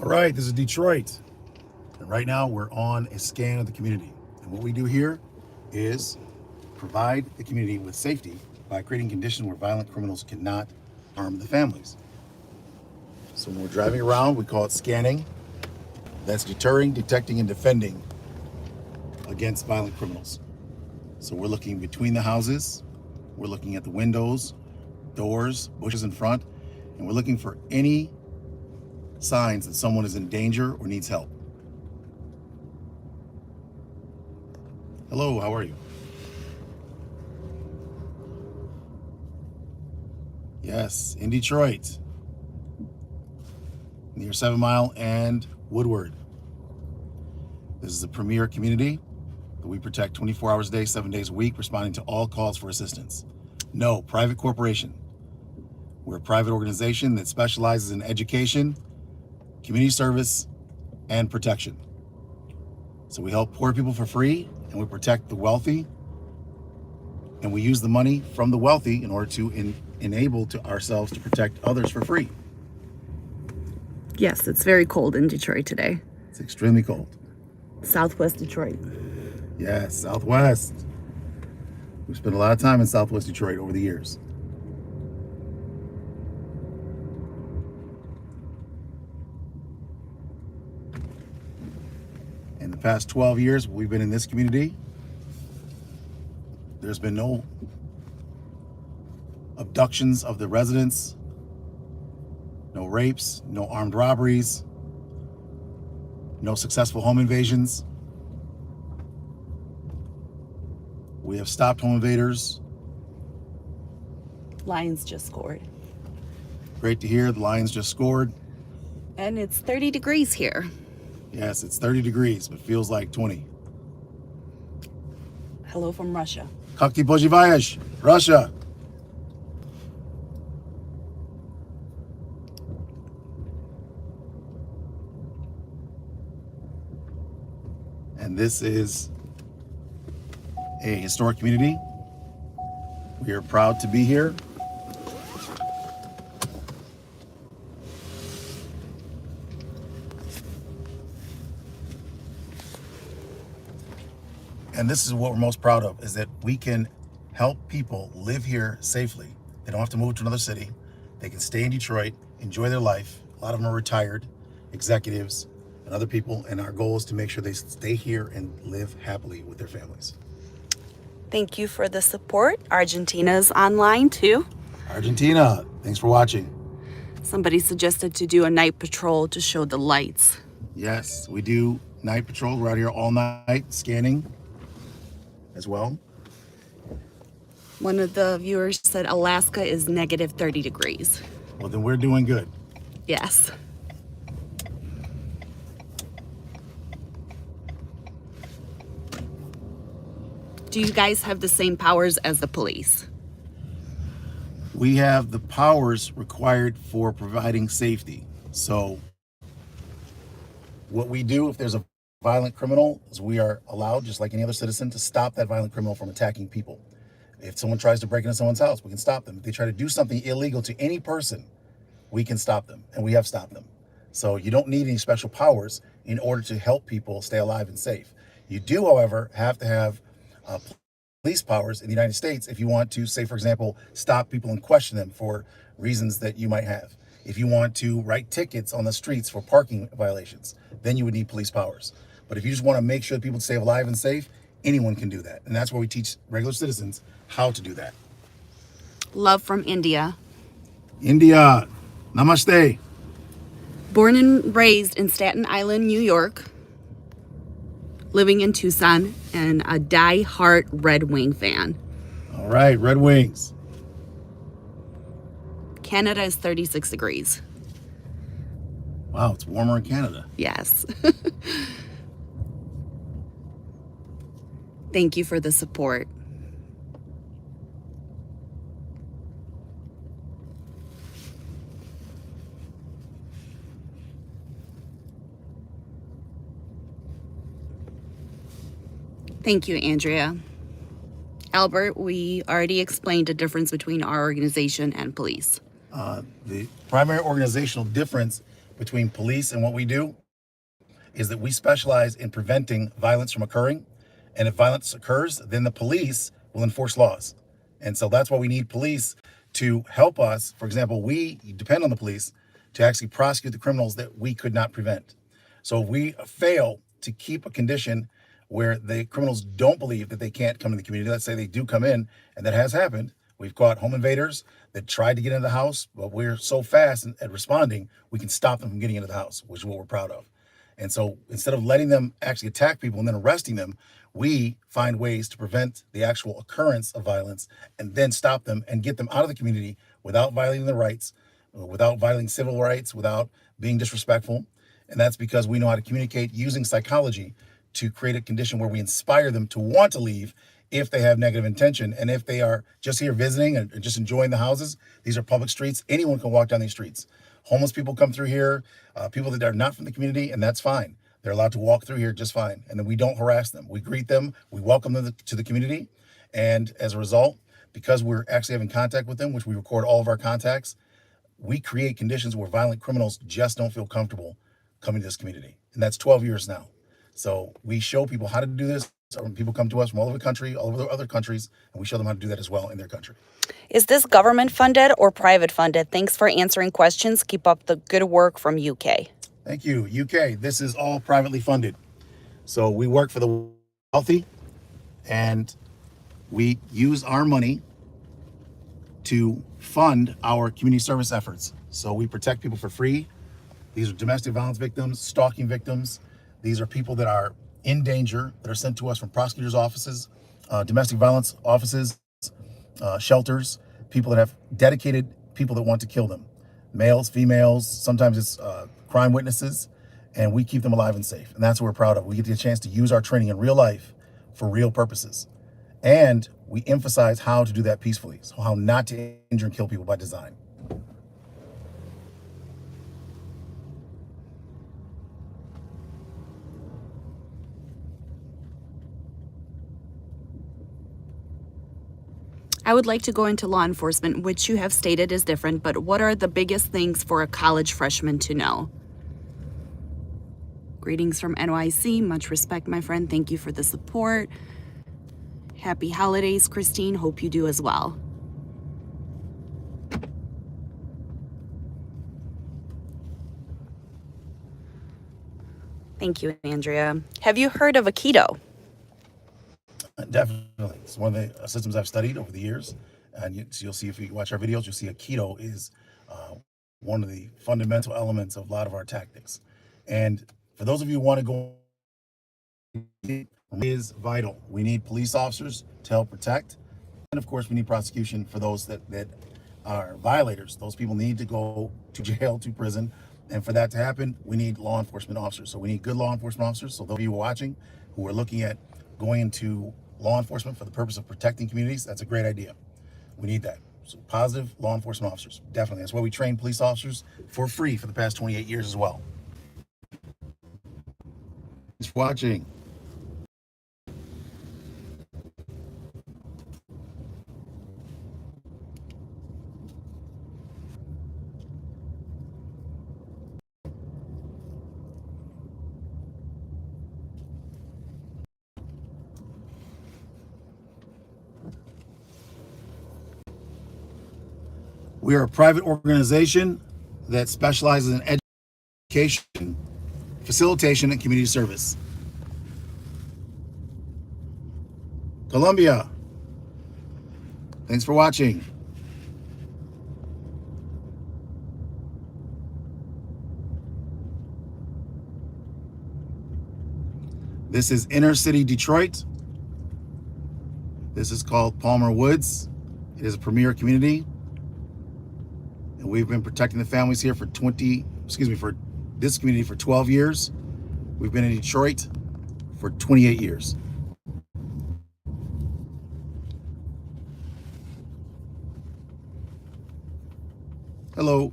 All right, this is Detroit. And right now we're on a scan of the community. And what we do here is provide the community with safety by creating conditions where violent criminals cannot harm the families. So when we're driving around, we call it scanning. That's deterring, detecting, and defending against violent criminals. So we're looking between the houses, we're looking at the windows, doors, bushes in front, and we're looking for any signs that someone is in danger or needs help. Hello, how are you? Yes, in Detroit, near 7 Mile and Woodward. This is a premier community that we protect 24 hours a day, 7 days a week, responding to all calls for assistance. No private corporation. We're a private organization that specializes in education, community service, and protection. So we help poor people for free, and we protect the wealthy, and we use the money from the wealthy in order to enable to ourselves to protect others for free. Yes, it's very cold in Detroit today. It's extremely cold. Southwest Detroit. Yes, Southwest. We've spent a lot of time in Southwest Detroit over the years. In the past 12 years we've been in this community, there's been no abductions of the residents, no rapes, no armed robberies, no successful home invasions. We have stopped home invaders. Lions just scored. Great to hear. The Lions just scored. And it's 30 degrees here. Yes, it's 30 degrees, but feels like 20. Hello from Russia. Как ты поживаешь, Russia? And this is a historic community. We are proud to be here. And this is what we're most proud of, is that we can help people live here safely. They don't have to move to another city. They can stay in Detroit, enjoy their life. A lot of them are retired executives and other people, and our goal is to make sure they stay here and live happily with their families. Thank you for the support. Argentina's online too. Argentina, thanks for watching. Somebody suggested to do a night patrol to show the lights. Yes, we do night patrol. We're out here all night scanning as well. One of the viewers said Alaska is negative 30 degrees. Well, then we're doing good. Yes. Do you guys have the same powers as the police? We have the powers required for providing safety. So what we do if there's a violent criminal is we are allowed, just like any other citizen, to stop that violent criminal from attacking people. If someone tries to break into someone's house, we can stop them. If they try to do something illegal to any person, we can stop them, and we have stopped them. So you don't need any special powers in order to help people stay alive and safe. You do, however, have to have police powers in the United States if you want to, say, for example, stop people and question them for reasons that you might have. If you want to write tickets on the streets for parking violations, then you would need police powers. But if you just want to make sure that people stay alive and safe, anyone can do that. And that's where we teach regular citizens how to do that. Love from India. India, namaste. Born and raised in Staten Island, New York. Living in Tucson, and a die-hard Red Wing fan. All right, Red Wings. Canada is 36 degrees. Wow, it's warmer in Canada. Yes. Thank you for the support. Thank you, Andrea. Albert, we already explained the difference between our organization and police. The primary organizational difference between police and what we do is that we specialize in preventing violence from occurring. And if violence occurs, then the police will enforce laws. And so that's why we need police to help us. For example, we depend on the police to actually prosecute the criminals that we could not prevent. So if we fail to keep a condition where the criminals don't believe that they can't come in the community, let's say they do come in, and that has happened. We've caught home invaders that tried to get into the house, but we're so fast at responding, we can stop them from getting into the house, which is what we're proud of. And so instead of letting them actually attack people and then arresting them, we find ways to prevent the actual occurrence of violence and then stop them and get them out of the community without violating their rights, without violating civil rights, without being disrespectful. And that's because we know how to communicate using psychology to create a condition where we inspire them to want to leave if they have negative intention. And if they are just here visiting and just enjoying the houses, these are public streets. Anyone can walk down these streets. Homeless people come through here, people that are not from the community, and that's fine. They're allowed to walk through here just fine. And then we don't harass them. We greet them, we welcome them to the community. And as a result, because we're actually having contact with them, which we record all of our contacts, we create conditions where violent criminals just don't feel comfortable coming to this community. And that's 12 years now. So we show people how to do this. So when people come to us from all over the country, all over the other countries, and we show them how to do that as well in their country. Is this government funded or private funded? Thanks for answering questions. Keep up the good work from UK. Thank you. UK, this is all privately funded. So we work for the wealthy, and we use our money to fund our community service efforts. So we protect people for free. These are domestic violence victims, stalking victims. These are people that are in danger, that are sent to us from prosecutors' offices, domestic violence offices, shelters, people that have dedicated people that want to kill them, males, females, sometimes it's crime witnesses, and we keep them alive and safe. And that's what we're proud of. We get the chance to use our training in real life for real purposes. And we emphasize how to do that peacefully, so how not to injure and kill people by design. I would like to go into law enforcement, which you have stated is different, but what are the biggest things for a college freshman to know? Greetings from NYC. Much respect, my friend. Thank you for the support. Happy holidays, Christine. Hope you do as well. Thank you, Andrea. Have you heard of Aikido? Definitely. It's one of the systems I've studied over the years. And you'll see, if you watch our videos, you'll see Aikido is one of the fundamental elements of a lot of our tactics. And for those of you who want to go, it is vital. We need police officers to help protect. And of course, we need prosecution for those that are violators. Those people need to go to jail, to prison. And for that to happen, we need law enforcement officers. So we need good law enforcement officers. So those of you watching who are looking at going into law enforcement for the purpose of protecting communities, that's a great idea. We need that. So positive law enforcement officers, definitely. That's why we train police officers for free for the past 28 years as well. Thanks for watching. We are a private organization that specializes in education, facilitation, and community service. Colombia, thanks for watching. This is inner city Detroit. This is called Palmer Woods. It is a premier community. And we've been protecting the families here for for this community for 12 years. We've been in Detroit for 28 years. Hello.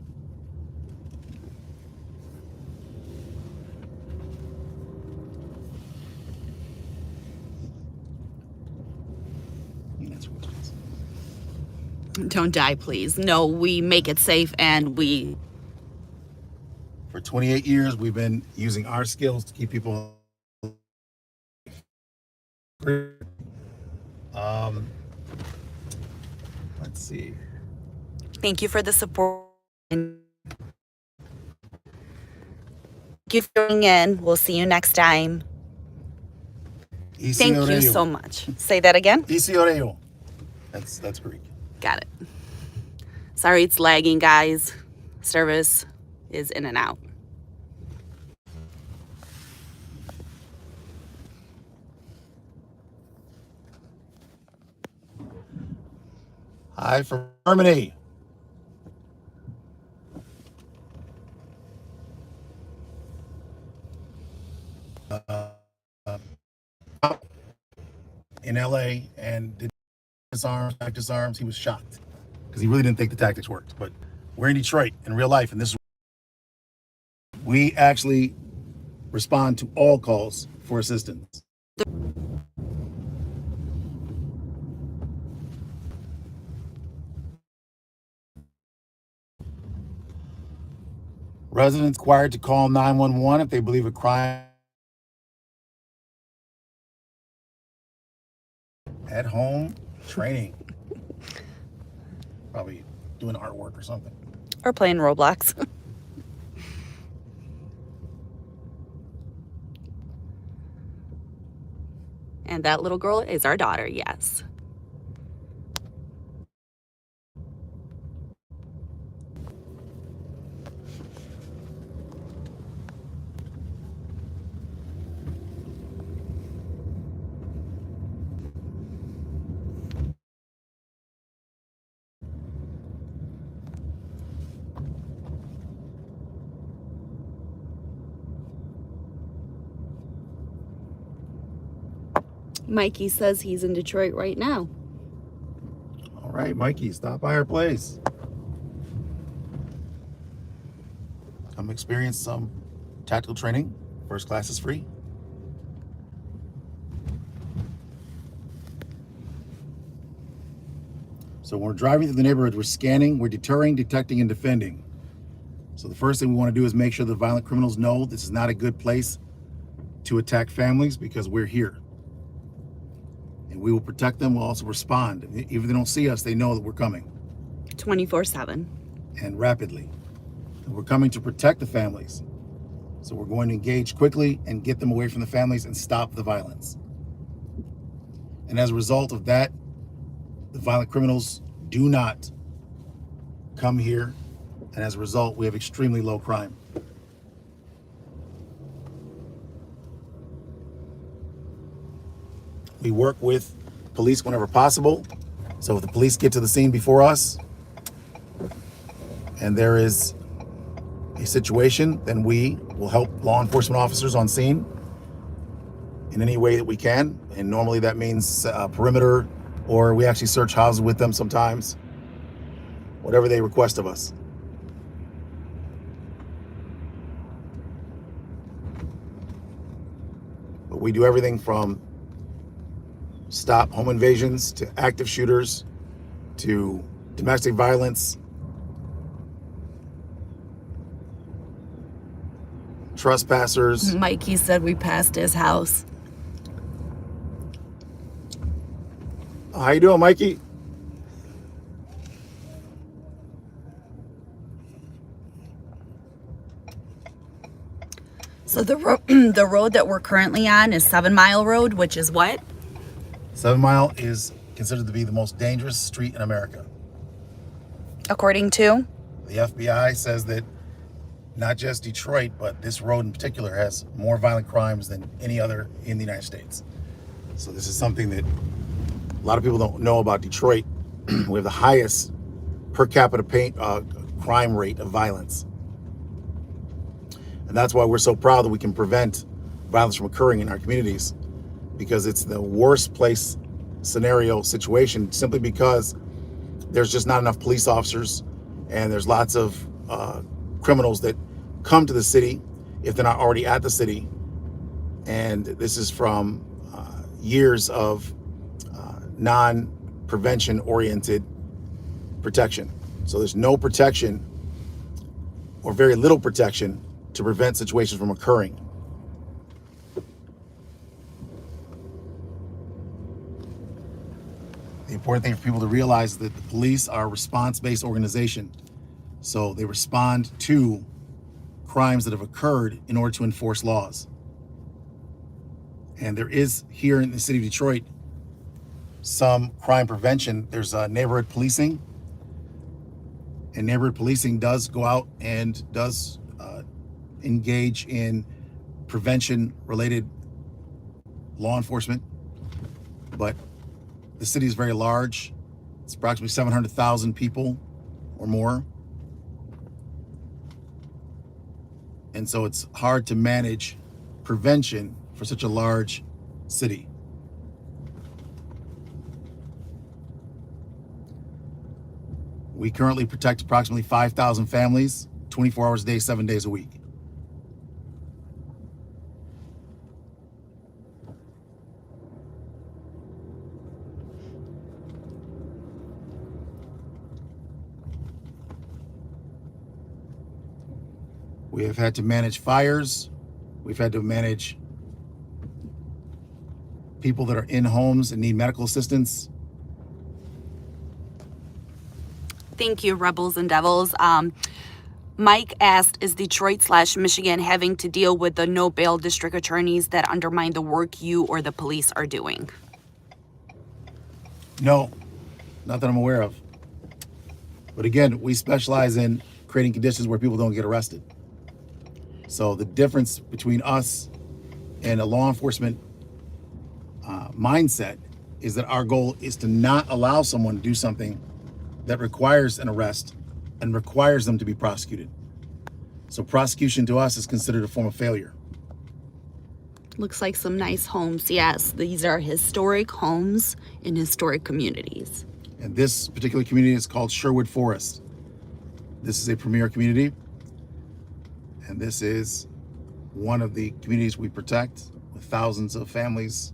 Don't die, please. No, we make it safe and we For 28 years, we've been using our skills to keep people. Let's see. Thank you for the support. And thank you for tuning in. We'll see you next time. Thank you so much. Say that again. Oreo. That's Greek. Got it. Sorry it's lagging, guys. Service is in and out. Hi from Germany. In LA and did his arms, he was shocked because he really didn't think the tactics worked. But we're in Detroit in real life, and we actually respond to all calls for assistance. Residents required to call 911 if they believe a crime. At home training. Probably doing artwork or something. Or playing Roblox. And that little girl is our daughter, yes. Mikey says he's in Detroit right now. All right, Mikey, stop by our place. Come experience some tactical training. First class is free. So when we're driving through the neighborhood, we're scanning, we're deterring, detecting, and defending. So the first thing we want to do is make sure the violent criminals know this is not a good place to attack families because we're here. And we will protect them. We'll also respond. Even if they don't see us, they know that we're coming. 24/7. And rapidly. And we're coming to protect the families. So we're going to engage quickly and get them away from the families and stop the violence. And as a result of that, the violent criminals do not come here. And as a result, we have extremely low crime. We work with police whenever possible. So if the police get to the scene before us and there is a situation, then we will help law enforcement officers on scene in any way that we can. And normally that means perimeter, or we actually search houses with them sometimes, whatever they request of us. But we do everything from stop home invasions to active shooters to domestic violence, trespassers. Mikey said we passed his house. How you doing, Mikey? So the road that we're currently on is 7 Mile Road, which is what? 7 Mile is considered to be the most dangerous street in America. According to? The FBI says that not just Detroit, but this road in particular has more violent crimes than any other in the United States. So this is something that a lot of people don't know about Detroit. We have the highest per capita crime rate of violence. And that's why we're so proud that we can prevent violence from occurring in our communities, because it's the worst place scenario situation simply because there's just not enough police officers, and there's lots of criminals that come to the city if they're not already at the city. And this is from years of non-prevention oriented protection. So there's no protection or very little protection to prevent situations from occurring. The important thing for people to realize is that the police are a response-based organization. So they respond to crimes that have occurred in order to enforce laws. And there is here in the city of Detroit some crime prevention. There's neighborhood policing, and neighborhood policing does go out and does engage in prevention related law enforcement. But the city is very large. It's approximately 700,000 people or more. And so it's hard to manage prevention for such a large city. We currently protect approximately 5,000 families, 24 hours a day, 7 days a week. We have had to manage fires. We've had to manage people that are in homes and need medical assistance. Thank you, Rebels and Devils. Mike asked, is Detroit/Michigan having to deal with the no bail district attorneys that undermine the work you or the police are doing? No, not that I'm aware of. But again, we specialize in creating conditions where people don't get arrested. So the difference between us and a law enforcement mindset is that our goal is to not allow someone to do something that requires an arrest and requires them to be prosecuted. So prosecution to us is considered a form of failure. Looks like some nice homes. Yes, these are historic homes in historic communities. And this particular community is called Sherwood Forest. This is a premier community. And this is one of the communities we protect with thousands of families.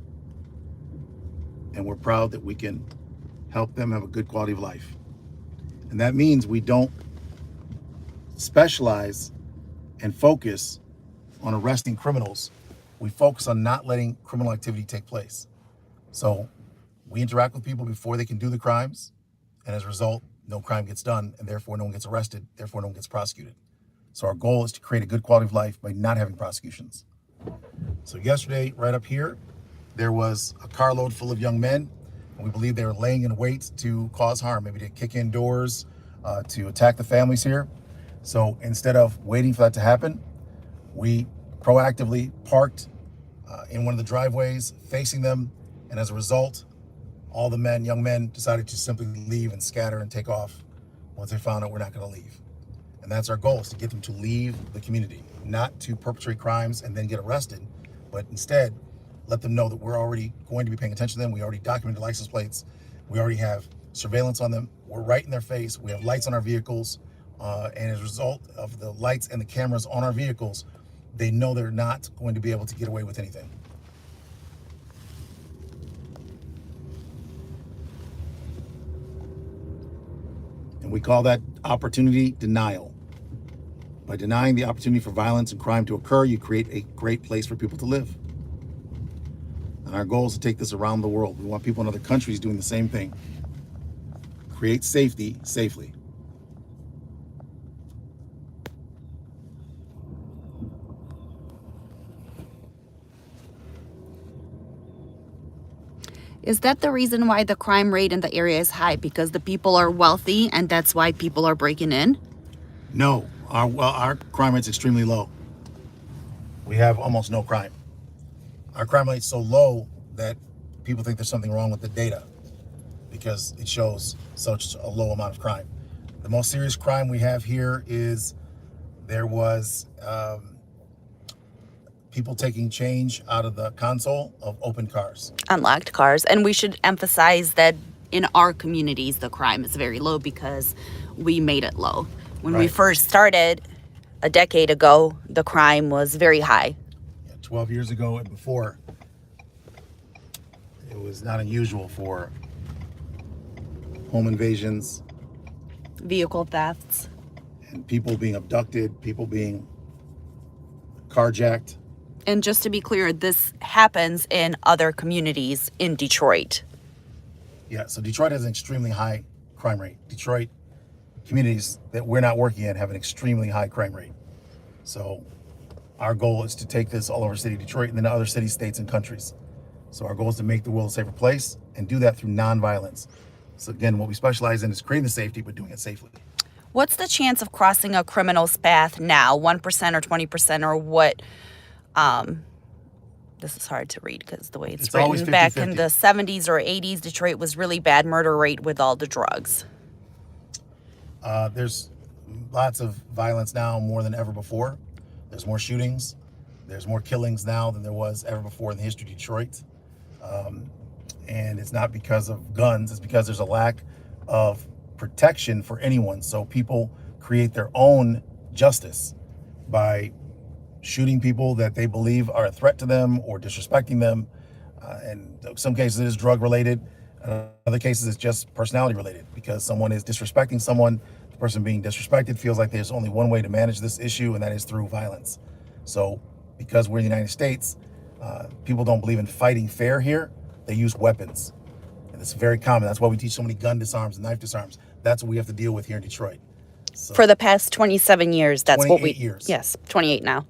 And we're proud that we can help them have a good quality of life. And that means we don't specialize and focus on arresting criminals. We focus on not letting criminal activity take place. So we interact with people before they can do the crimes. And as a result, no crime gets done, and therefore no one gets arrested, therefore no one gets prosecuted. So our goal is to create a good quality of life by not having prosecutions. So yesterday, right up here, there was a carload full of young men, and we believe they were laying in wait to cause harm, maybe to kick in doors, to attack the families here. So instead of waiting for that to happen, we proactively parked in one of the driveways facing them, and as a result, all the young men decided to simply leave and scatter and take off once they found out we're not going to leave. And that's our goal, is to get them to leave the community, not to perpetrate crimes and then get arrested, but instead let them know that we're already going to be paying attention to them. We already documented license plates. We already have surveillance on them. We're right in their face. We have lights on our vehicles. And as a result of the lights and the cameras on our vehicles, they know they're not going to be able to get away with anything. And we call that opportunity denial. By denying the opportunity for violence and crime to occur, you create a great place for people to live. And our goal is to take this around the world. We want people in other countries doing the same thing. Create safety safely. Is that the reason why the crime rate in the area is high? Because the people are wealthy and that's why people are breaking in? No, our crime rate's extremely low. We have almost no crime. Our crime rate's so low that people think there's something wrong with the data because it shows such a low amount of crime. The most serious crime we have here is there was people taking change out of the console of open cars. Unlocked cars. And we should emphasize that in our communities, the crime is very low because we made it low. When we first started a decade ago, the crime was very high. 12 years ago and before, it was not unusual for home invasions, Vehicle thefts. and people being abducted, people being carjacked. And just to be clear, this happens in other communities in Detroit. Yeah, so Detroit has an extremely high crime rate. Detroit communities that we're not working in have an extremely high crime rate. So our goal is to take this all over the city of Detroit and then to other cities, states, and countries. So our goal is to make the world a safer place and do that through nonviolence. So again, what we specialize in is creating the safety, but doing it safely. What's the chance of crossing a criminal's path now? 1% or 20% or what? This is hard to read because the way it's written. Always 50-50. Back in the 70s or 80s, Detroit was really bad murder rate with all the drugs. There's lots of violence now, more than ever before. There's more shootings. There's more killings now than there was ever before in the history of Detroit. And it's not because of guns, it's because there's a lack of protection for anyone. So people create their own justice by shooting people that they believe are a threat to them or disrespecting them. And in some cases it is drug related. In other cases it's just personality related because someone is disrespecting someone. The person being disrespected feels like there's only one way to manage this issue, and that is through violence. So because we're in the United States, people don't believe in fighting fair here. They use weapons. And it's very common. That's why we teach so many gun disarms and knife disarms. That's what we have to deal with here in Detroit. So, for the past 27 years, that's what we... 28 years. Yes, 28 now.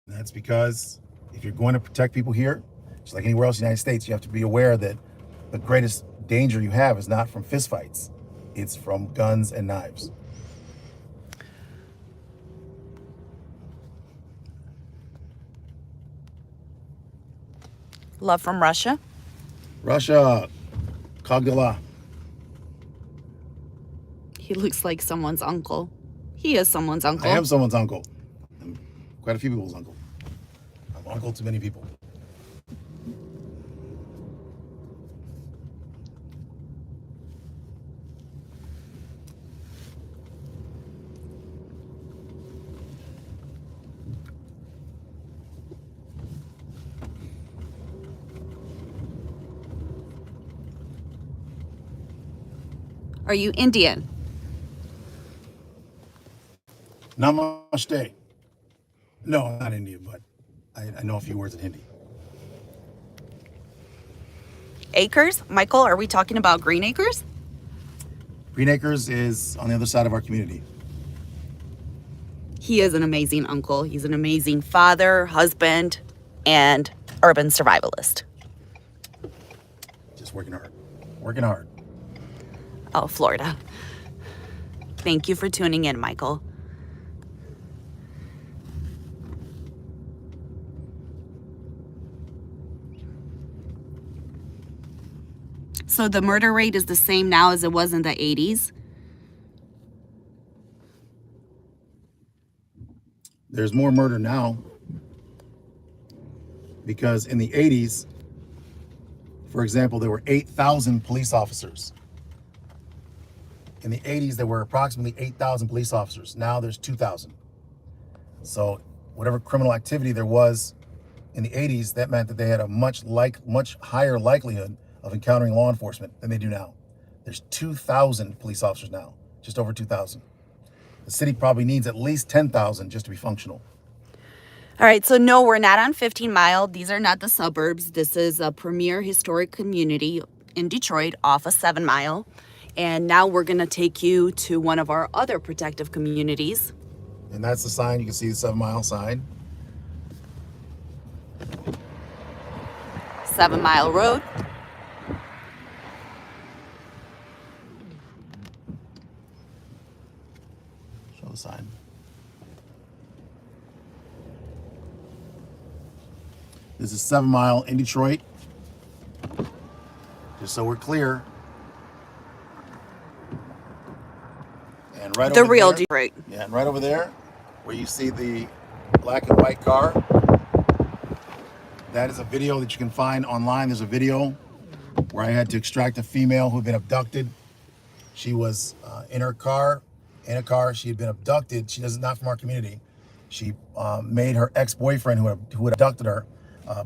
And that's because if you're going to protect people here, just like anywhere else in the United States, you have to be aware that the greatest danger you have is not from fistfights. It's from guns and knives. Love from Russia. Russia, Kagdala. He looks like someone's uncle. He is someone's uncle. I am someone's uncle. I'm quite a few people's uncle. I'm uncle to many people. Are you Indian? Namaste. No, I'm not Indian, but I know a few words in Hindi. Acres? Michael, are we talking about Green Acres? Green Acres is on the other side of our community. He is an amazing uncle. He's an amazing father, husband, and urban survivalist. Just working hard. Working hard. Oh, Florida. Thank you for tuning in, Michael. So the murder rate is the same now as it was in the 80s? There's more murder now because in the 80s, for example, there were 8,000 police officers. In the 80s, there were approximately 8,000 police officers. Now there's 2,000. So whatever criminal activity there was in the 80s, that meant that they had a much higher likelihood of encountering law enforcement than they do now. There's 2,000 police officers now, just over 2,000. The city probably needs at least 10,000 just to be functional. All right, so no, we're not on 15 Mile. These are not the suburbs. This is a premier historic community in Detroit off of 7 Mile. And now we're going to take you to one of our other protective communities. And that's the sign. You can see the 7 Mile sign. 7 Mile Road. Show the sign. This is 7 Mile in Detroit. Just so we're clear. And right the over real there, Detroit. Yeah, and right over there, where you see the black and white car, that is a video that you can find online. There's a video where I had to extract a female who had been abducted. She was in a car. She had been abducted. She is not from our community. She made her ex-boyfriend who had abducted her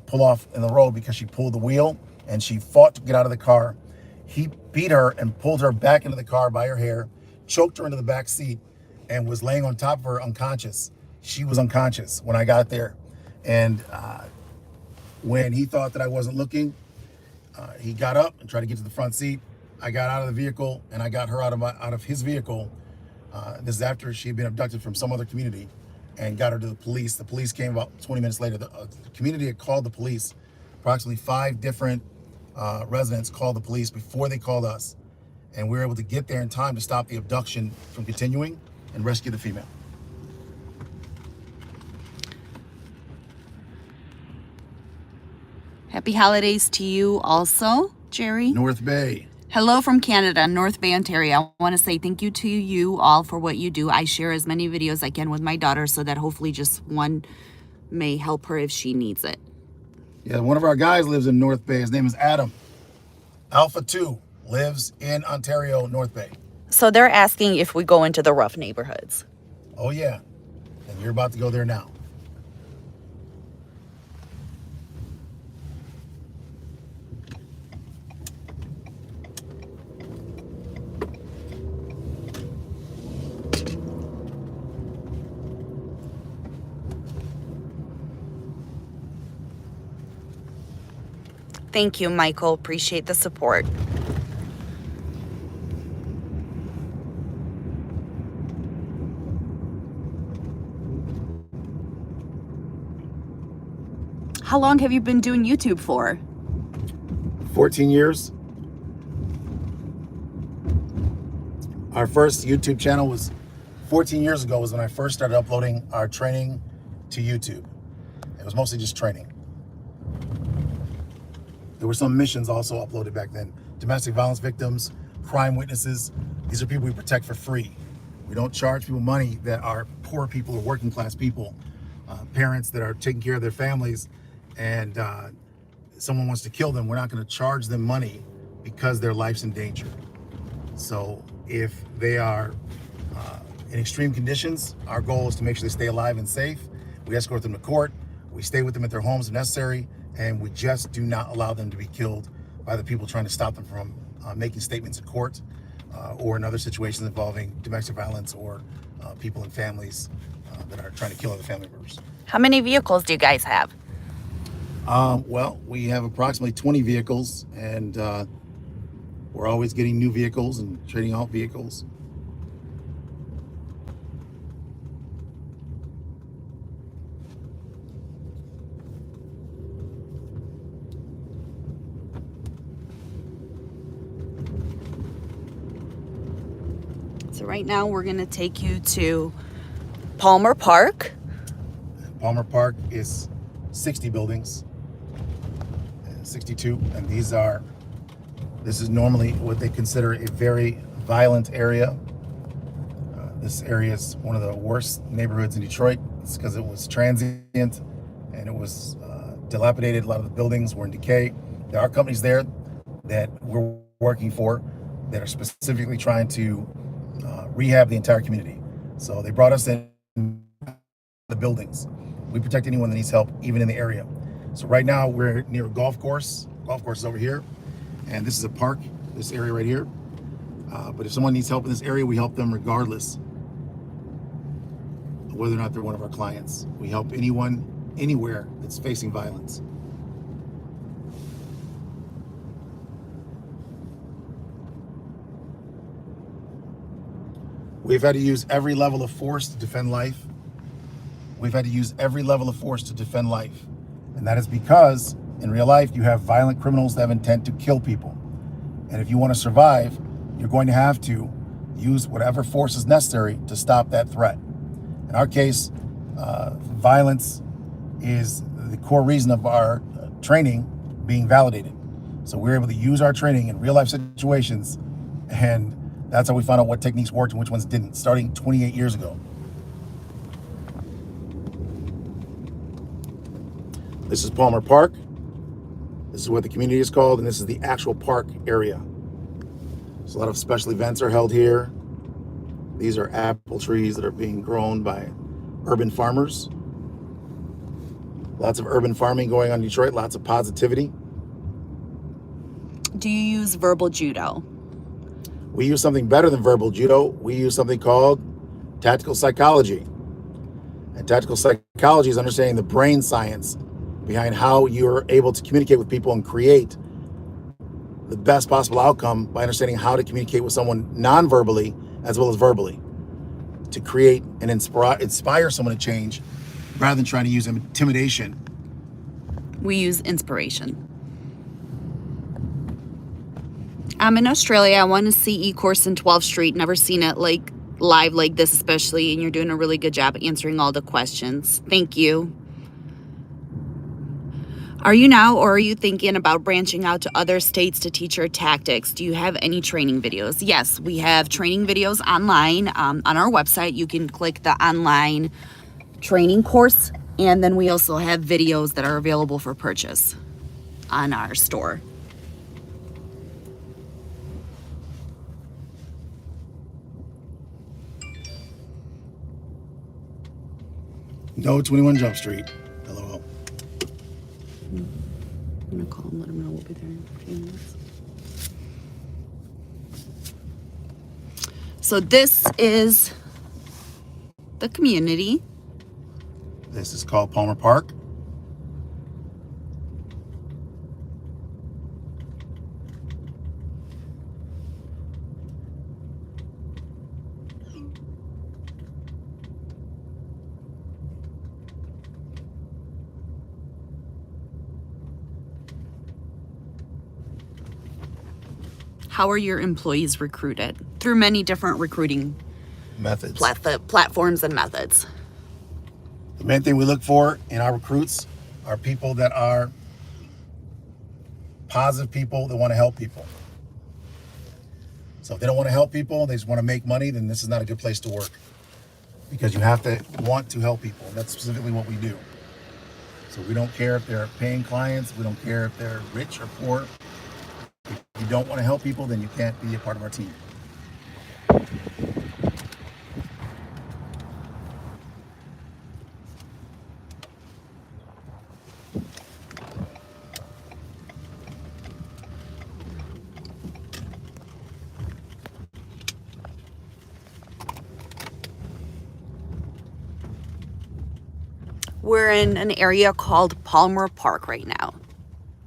pull off in the road because she pulled the wheel, and she fought to get out of the car. He beat her and pulled her back into the car by her hair, choked her into the back seat, and was laying on top of her unconscious. she was unconscious when I got there. And when he thought that I wasn't looking, he got up and tried to get to the front seat. I got out of the vehicle and I got her out of his vehicle. This is after she had been abducted from some other community, and got her to the police. The police came about 20 minutes later. The community had called the police. Approximately 5 different residents called the police before they called us. And we were able to get there in time to stop the abduction from continuing and rescue the female. Happy holidays to you also, Jerry. North Bay. Hello from Canada, North Bay, Ontario. I want to say thank you to you all for what you do. I share as many videos as I can with my daughter so that hopefully just one may help her if she needs it. Yeah, one of our guys lives in North Bay. His name is Adam. Alpha 2 lives in Ontario, North Bay. So they're asking if we go into the rough neighborhoods. Oh, yeah. And you're about to go there now. Thank you, Michael. Appreciate the support. How long have you been doing YouTube for? 14 years. Our first YouTube channel was 14 years ago, was when I first started uploading our training to YouTube. It was mostly just training. There were some missions also uploaded back then. Domestic violence victims, crime witnesses. These are people we protect for free. We don't charge people money that are poor people or working class people, parents that are taking care of their families, and someone wants to kill them. We're not going to charge them money because their life's in danger. So if they are in extreme conditions, our goal is to make sure they stay alive and safe. We escort them to court. We stay with them at their homes if necessary. And we just do not allow them to be killed by the people trying to stop them from making statements in court or in other situations involving domestic violence or people and families that are trying to kill other family members. How many vehicles do you guys have? Well, we have approximately 20 vehicles, and we're always getting new vehicles and trading out vehicles. So right now we're going to take you to Palmer Park. Palmer Park is 60 buildings, 62, and this is normally what they consider a very violent area. This area is one of the worst neighborhoods in Detroit. It's because it was transient and it was dilapidated. A lot of the buildings were in decay. There are companies there that we're working for that are specifically trying to rehab the entire community. So they brought us in the buildings. We protect anyone that needs help, even in the area. So right now we're near a golf course. Golf course is over here, and this is a park, this area right here. But if someone needs help in this area, we help them regardless of whether or not they're one of our clients. We help anyone, anywhere that's facing violence. We've had to use every level of force to defend life. We've had to use every level of force to defend life. And that is because in real life, you have violent criminals that have intent to kill people. And if you want to survive, you're going to have to use whatever force is necessary to stop that threat. In our case, violence is the core reason of our training being validated. So we're able to use our training in real life situations, and that's how we found out what techniques worked and which ones didn't, starting 28 years ago. This is Palmer Park. This is what the community is called, and this is the actual park area. So a lot of special events are held here. These are apple trees that are being grown by urban farmers. Lots of urban farming going on in Detroit, lots of positivity. Do you use verbal judo? We use something better than verbal judo. We use something called tactical psychology. And tactical psychology is understanding the brain science behind how you're able to communicate with people and create the best possible outcome by understanding how to communicate with someone non-verbally as well as verbally to create and inspire someone to change rather than trying to use intimidation. We use inspiration. I'm in Australia. I want a CE course in 12th Street. Never seen it like live like this, especially, and you're doing a really good job answering all the questions. Thank you. Are you now, or are you thinking about branching out to other states to teach your tactics? Do you have any training videos? Yes, we have training videos online on our website. You can click the online training course, and then we also have videos that are available for purchase on our store. No 21 Jump Street. LOL. I'm gonna call him, let him know we'll be there in a few minutes. So this is the community. This is called Palmer Park. How are your employees recruited? Through many different recruiting Methods. platforms and methods. The main thing we look for in our recruits are people that are positive people that want to help people. So if they don't want to help people, they just want to make money, then this is not a good place to work. Because you have to want to help people. And that's specifically what we do. So we don't care if they're paying clients. We don't care if they're rich or poor. If you don't want to help people, then you can't be a part of our team. We're in an area called Palmer Park right now.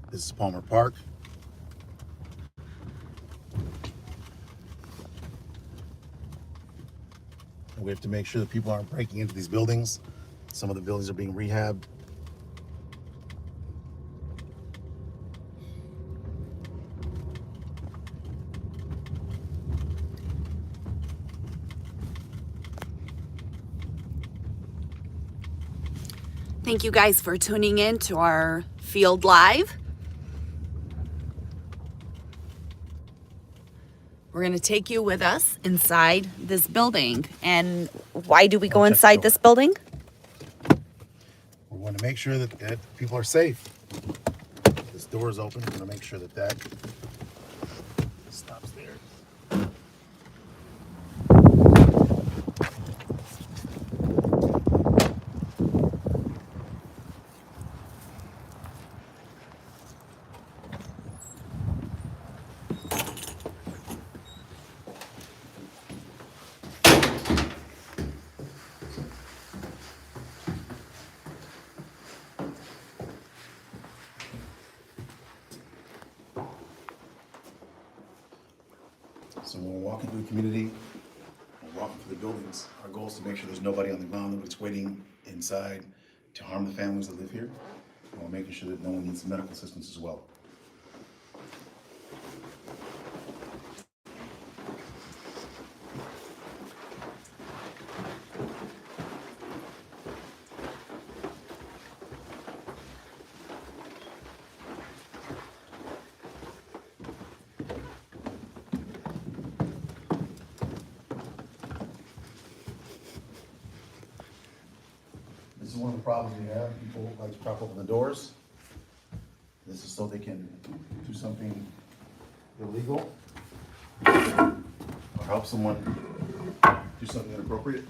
This is Palmer Park. And we have to make sure that people aren't breaking into these buildings. Some of the buildings are being rehabbed. Thank you guys for tuning in to our field live. We're going to take you with us inside this building. And why do we go check the inside door. this building? We want to make sure that people are safe. This door is open. We want to make sure that stops there. So when we're walking through the community, we're walking through the buildings, our goal is to make sure there's nobody on the ground, nobody's waiting inside to harm the families that live here. And we're making sure that no one needs medical assistance as well. This is one of the problems we have. People like to prop open the doors. This is so they can do something illegal or help someone do something inappropriate.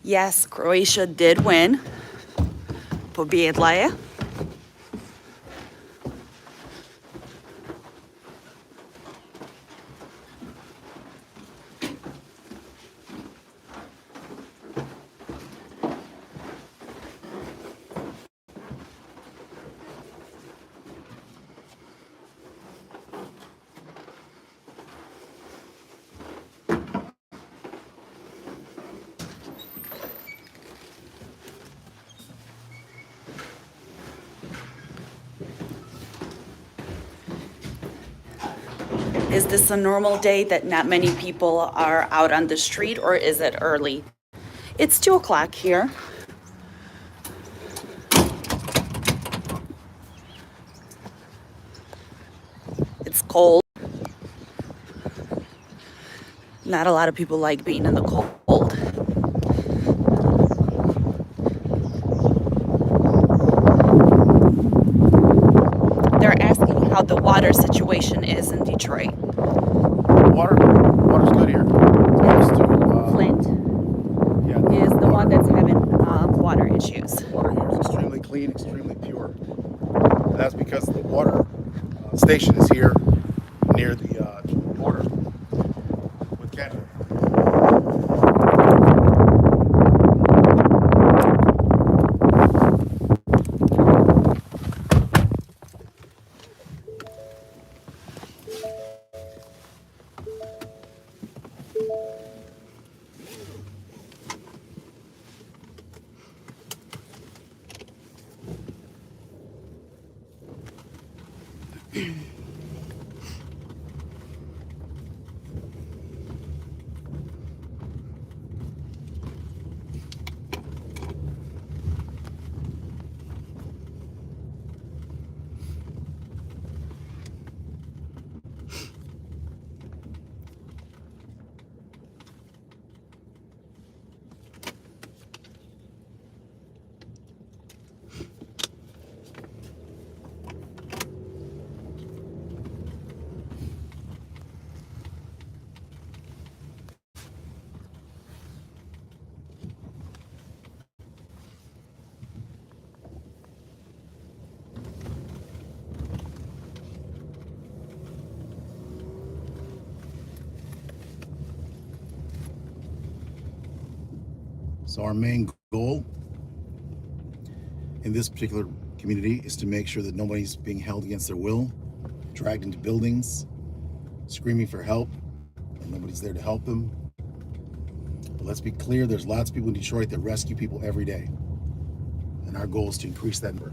Yes, Croatia did win. Pobjedla je. Is this a normal day that not many people are out on the street, or is it early? It's 2 o'clock here. It's cold. Not a lot of people like being in the cold. They're asking how the water situation is in Detroit. Water's good here. It's close to Flint yeah, is the one that's having water issues. water here is extremely clean, extremely pure. And that's because the water station is here near the border with Canada. So our main goal in this particular community is to make sure that nobody's being held against their will, dragged into buildings, screaming for help, and nobody's there to help them. But let's be clear, there's lots of people in Detroit that rescue people every day. And our goal is to increase that number.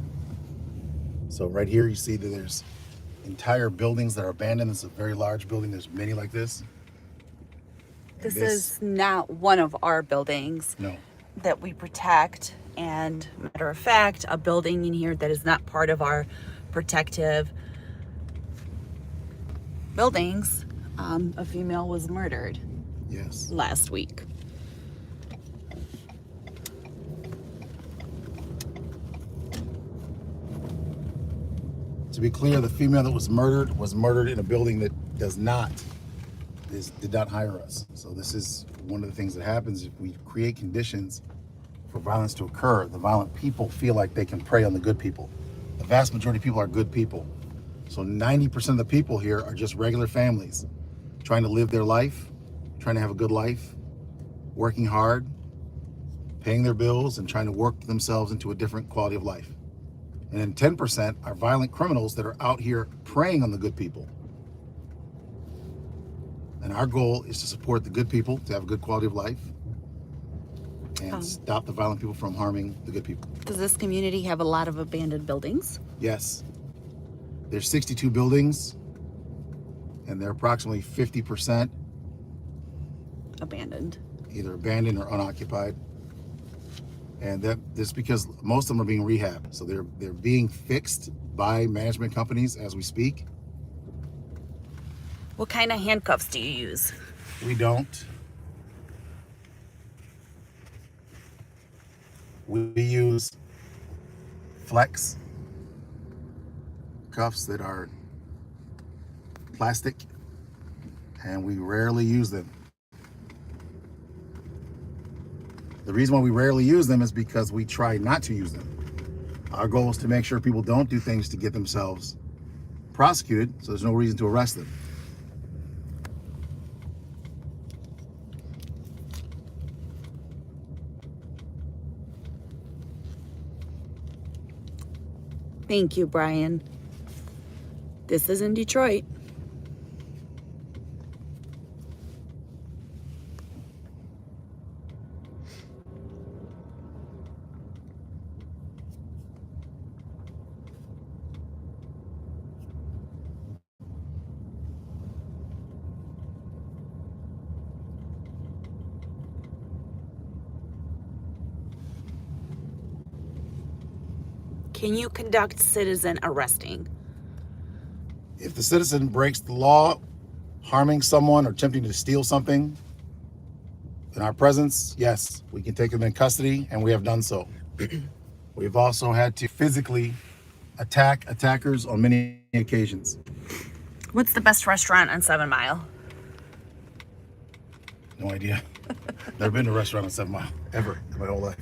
So right here you see that there's entire buildings that are abandoned. It's a very large building. There's many like this. This is not one of our buildings No. that we protect. And matter of fact, a building in here that is not part of our protective buildings, a female was murdered Yes. last week. To be clear, the female that was murdered in a building that did not hire us. So this is one of the things that happens if we create conditions for violence to occur. The violent people feel like they can prey on the good people. The vast majority of people are good people. So 90% of the people here are just regular families trying to live their life, trying to have a good life, working hard, paying their bills, and trying to work themselves into a different quality of life. And then 10% are violent criminals that are out here preying on the good people. And our goal is to support the good people to have a good quality of life and stop the violent people from harming the good people. Does this community have a lot of abandoned buildings? Yes. There's 62 buildings, and they're approximately 50% Abandoned. either abandoned or unoccupied. And that's because most of them are being rehabbed. So they're being fixed by management companies as we speak. What kind of handcuffs do you use? We don't. We use flex cuffs that are plastic, and we rarely use them. The reason why we rarely use them is because we try not to use them. Our goal is to make sure people don't do things to get themselves prosecuted, so there's no reason to arrest them. Thank you, Brian. This is in Detroit. Can you conduct citizen arresting? If the citizen breaks the law, harming someone or attempting to steal something in our presence, yes, we can take them in custody, and we have done so. We've also had to physically attack attackers on many occasions. What's the best restaurant on 7 Mile? No idea. Never been to a restaurant on 7 Mile, ever, in my whole life.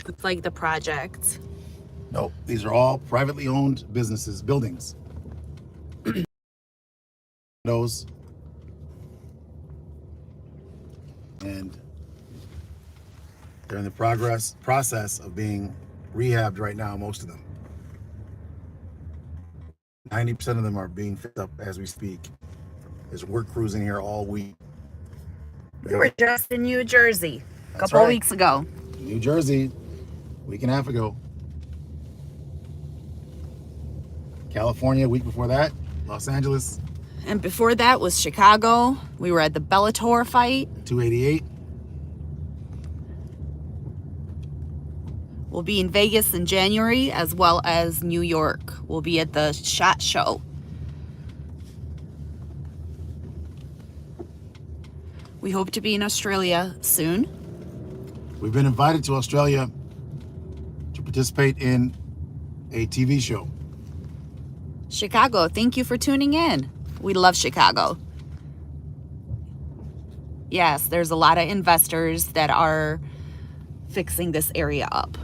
It's like the project. Nope, these are all privately owned businesses, buildings. Those. And they're in the process of being rehabbed right now, most of them. 90% of them are being fixed up as we speak. There's work crews in here all week. We were just in New Jersey a That's couple right. weeks ago. New Jersey, week and a half ago. California, a week before that. Los Angeles, And before that was Chicago. We were at the Bellator fight. 288. We'll be in Vegas in January, as well as New York. We'll be at the SHOT Show. We hope to be in Australia soon. We've been invited to Australia to participate in a TV show. Chicago, thank you for tuning in. We love Chicago. Yes, there's a lot of investors that are fixing this area up.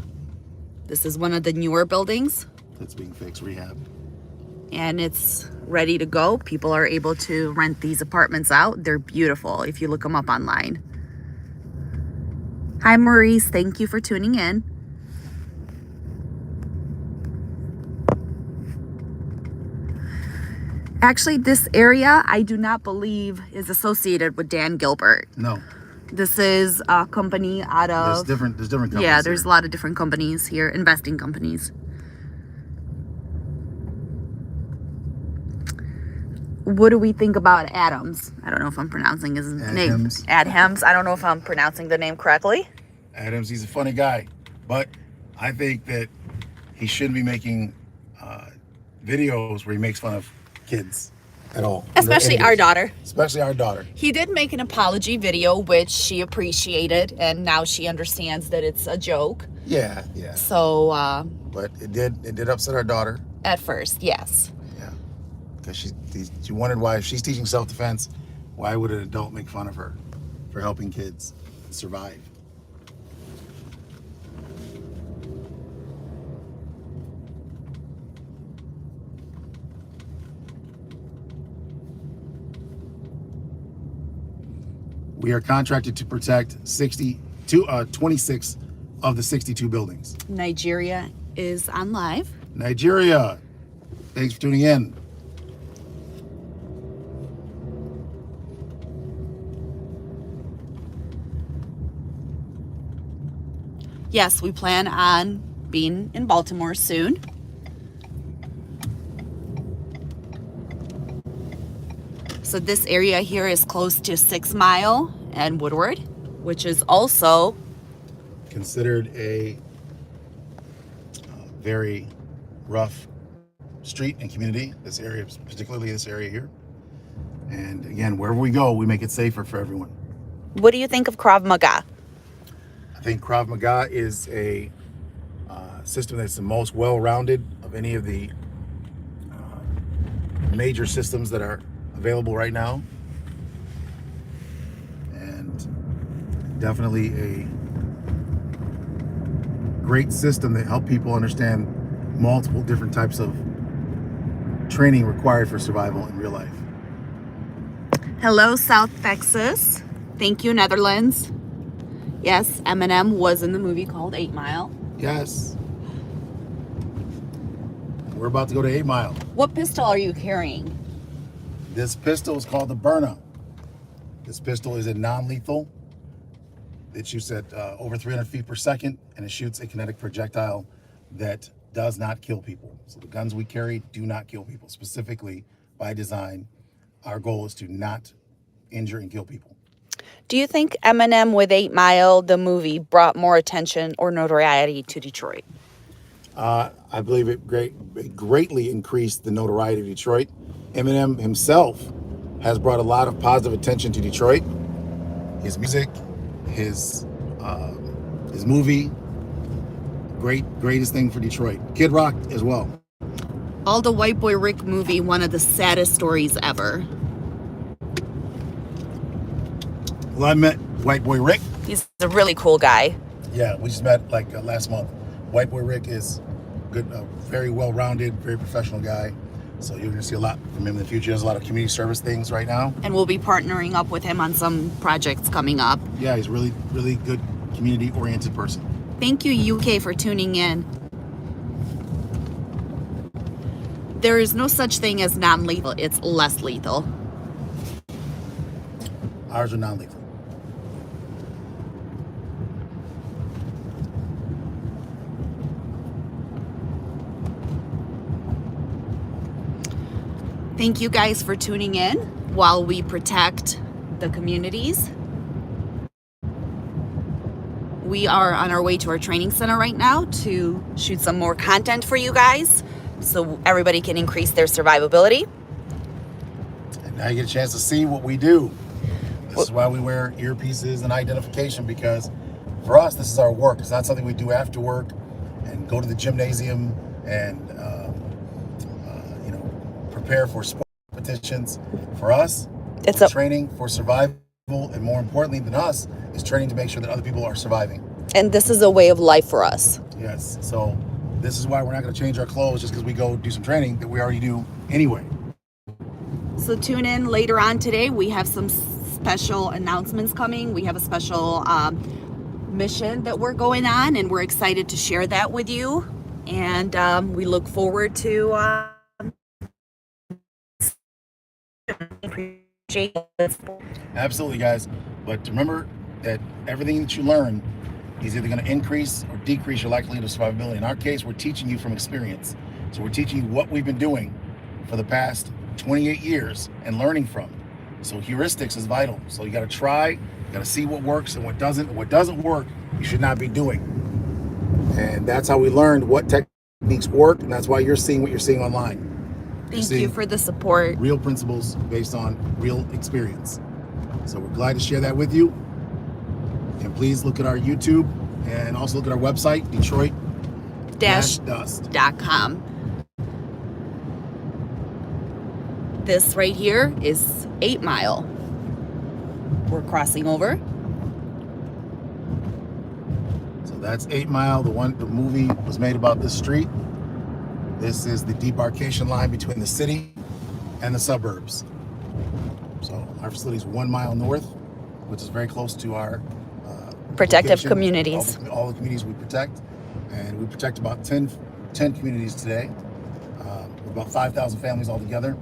This is one of the newer buildings, That's being fixed, rehab. and it's ready to go. People are able to rent these apartments out. They're beautiful if you look them up online. Hi, Maurice. Thank you for tuning in. Actually, this area, I do not believe is associated with Dan Gilbert. No, This is a company out there's of... different companies. Yeah, there's here. a lot of different companies here, investing companies. What do we think about Adams? I don't know if I'm pronouncing his name. Adams. Adams. I don't know if I'm pronouncing the name correctly. Adams, he's a funny guy, but I think that he shouldn't be making videos where he makes fun of kids at all. Especially our daughter. Especially our daughter. He did make an apology video, which she appreciated, and now she understands that it's a joke. Yeah. So, But it did upset our daughter. at first, yes. Yeah, because she wondered why, if she's teaching self-defense, why would an adult make fun of her for helping kids survive? We are contracted to protect 26 of the 62 buildings. Nigeria is on live. Nigeria, thanks for tuning in. Yes, we plan on being in Baltimore soon. So this area here is close to 6 Mile and Woodward, which is also Considered a very rough street and community, this area, particularly this area here. And again, wherever we go, we make it safer for everyone. What do you think of Krav Maga? I think Krav Maga is a system that's the most well-rounded of any of the major systems that are available right now. And definitely a great system that helps people understand multiple different types of training required for survival in real life. Hello, South Texas. Thank you, Netherlands. Yes, Eminem was in the movie called 8 Mile. Yes. We're about to go to 8 Mile. What pistol are you carrying? This pistol is called the Burna. This pistol is a non-lethal. It shoots at over 300 feet per second, and it shoots a kinetic projectile that does not kill people. So the guns we carry do not kill people. Specifically, by design, our goal is to not injure and kill people. Do you think Eminem with 8 Mile, the movie, brought more attention or notoriety to Detroit? I believe it greatly increased the notoriety of Detroit. Eminem himself has brought a lot of positive attention to Detroit. His music, his movie, greatest thing for Detroit. Kid Rock as well. All the White Boy Rick movie, one of the saddest stories ever. Well, I met White Boy Rick. He's a really cool guy. Yeah, we just met like last month. White Boy Rick is good, very well-rounded, very professional guy. So you're gonna see a lot from him in the future. He does a lot of community service things right now. And we'll be partnering up with him on some projects coming up. Yeah, he's a really, really good community-oriented person. Thank you, UK, for tuning in. There is no such thing as non-lethal. It's less lethal. Ours are non-lethal. Thank you guys for tuning in while we protect the communities. We are on our way to our training center right now to shoot some more content for you guys so everybody can increase their survivability. And now you get a chance to see what we do. This is why we wear earpieces and identification, because for us, this is our work. It's not something we do after work and go to the gymnasium and prepare for sport competitions. For us, it's training for survival, and more importantly than us, is training to make sure that other people are surviving. And this is a way of life for us. Yes, so this is why we're not going to change our clothes just because we go do some training that we already do anyway. So tune in later on today. We have some special announcements coming. We have a special mission that we're going on, and we're excited to share that with you. And we look forward to Absolutely, guys. But remember that everything that you learn is either going to increase or decrease your likelihood of survivability. In our case, we're teaching you from experience. So we're teaching you what we've been doing for the past 28 years and learning from. So heuristics is vital. So you got to try, you got to see what works and what doesn't. And what doesn't work, you should not be doing. And that's how we learned what techniques work, and that's why you're seeing what you're seeing online. Thank you for the support. Real principles based on real experience. So we're glad to share that with you. And please look at our YouTube and also look at our website, Detroit-Dust.com. This right here is 8 Mile. We're crossing over. So that's 8 Mile. The movie was made about this street. This is the demarcation line between the city and the suburbs. So our facility is 1 mile north, which is very close to our protective location, communities. All the communities we protect. And we protect about 10 communities today. About 5,000 families altogether.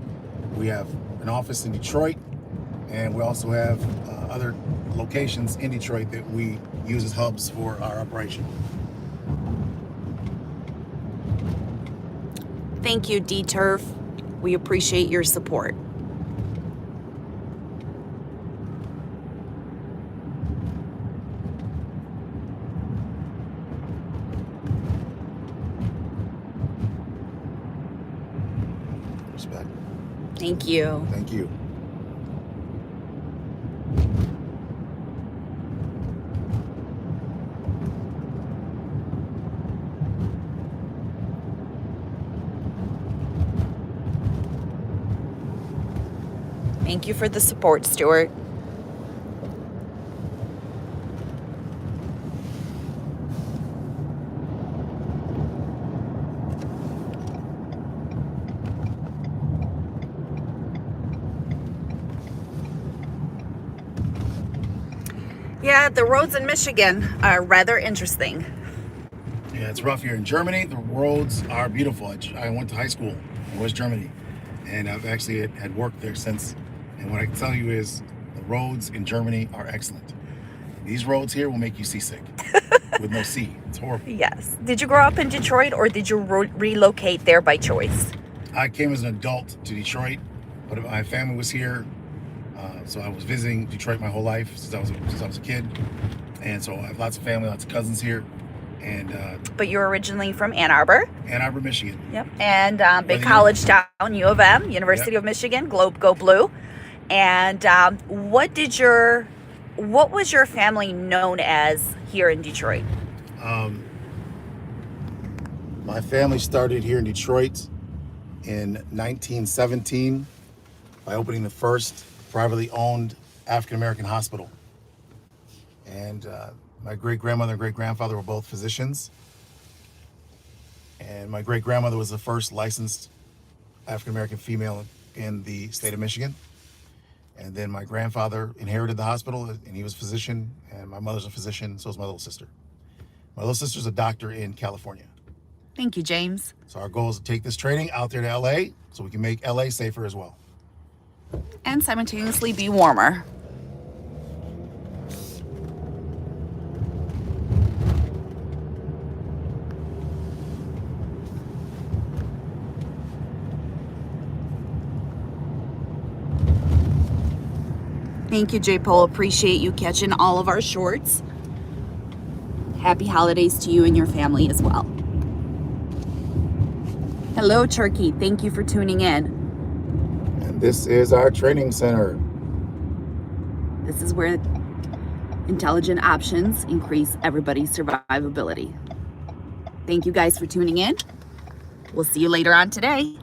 We have an office in Detroit, and we also have other locations in Detroit that we use as hubs for our operation. Thank you, D-Turf. We appreciate your support. Thank you. Thank you. Thank you for the support, Stuart. Yeah, the roads in Michigan are rather interesting. Yeah, it's rough here in Germany. The roads are beautiful. I went to high school in West Germany, and I've actually had worked there since. And what I can tell you is the roads in Germany are excellent. These roads here will make you seasick with no sea. It's horrible. Yes. Did you grow up in Detroit or did you relocate there by choice? I came as an adult to Detroit, but my family was here. So I was visiting Detroit my whole life since I was a kid. And so I have lots of family, lots of cousins here. And But you're originally from Ann Arbor. Ann Arbor, Michigan. Yep. And big college town, U of M, University of Michigan, Globe Go Blue. And what was your family known as here in Detroit? My family started here in Detroit in 1917 by opening the first privately owned African-American hospital. And my great-grandmother and great-grandfather were both physicians. And my great-grandmother was the first licensed African-American female in the state of Michigan. And then my grandfather inherited the hospital, and he was a physician, and my mother's a physician, so is my little sister. My little sister's a doctor in California. Thank you, James. So our goal is to take this training out there to LA so we can make LA safer as well. And simultaneously be warmer. Thank you, J. Pole. Appreciate you catching all of our shorts. Happy holidays to you and your family as well. Hello, Turkey. Thank you for tuning in. And this is our training center. This is where intelligent options increase everybody's survivability. Thank you guys for tuning in. We'll see you later on today.